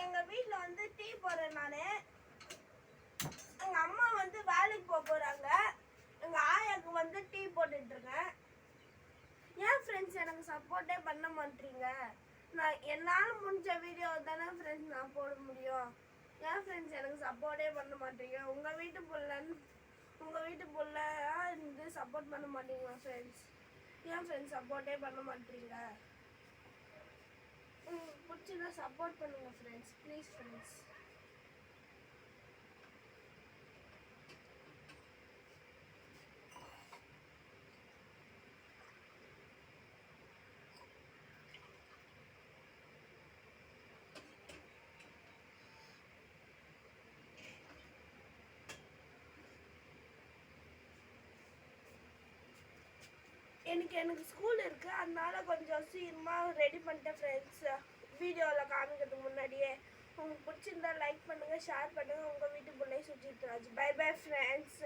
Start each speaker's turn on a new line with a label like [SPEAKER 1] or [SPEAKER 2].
[SPEAKER 1] எங்கள் வீட்டில் வந்து டீ போடுறேன் நான். எங்கள் அம்மா வந்து வேலைக்கு போகிறாங்க. எங்கள் ஆயாவுக்கு வந்து டீ போட்டுட்ருக்கேன். ஏன் ஃப்ரெண்ட்ஸ் எனக்கு சப்போர்ட்டே பண்ண மாட்டீங்க? நான் என்னால் முடிஞ்ச வீடியோ தானே ஃப்ரெண்ட்ஸ் நான் போட முடியும். ஏன் ஃப்ரெண்ட்ஸ் எனக்கு சப்போர்ட்டே பண்ண மாட்டீங்க? உங்கள் வீட்டு புள்ள இருந்து சப்போர்ட் பண்ண மாட்டீங்களா ஃப்ரெண்ட்ஸ்? ஏன் ஃப்ரெண்ட்ஸ் சப்போர்ட்டே பண்ண மாட்டீங்க? பிடிச்சிருந்தா சப்போர்ட் பண்ணுங்க ஃப்ரெண்ட்ஸ், ப்ளீஸ் ஃப்ரெண்ட்ஸ். எனக்கு ஸ்கூல் இருக்குது, அதனால கொஞ்சம் சீக்கிரமாக ரெடி பண்ணிட்டேன் ஃப்ரெண்ட்ஸ். வீடியோவில் காமிக்கிறதுக்கு முன்னாடியே உங்களுக்கு பிடிச்சிருந்தா லைக் பண்ணுங்கள், ஷேர் பண்ணுங்கள். உங்கள் வீட்டு பிள்ளை Sujith Raj. Bye bye friends.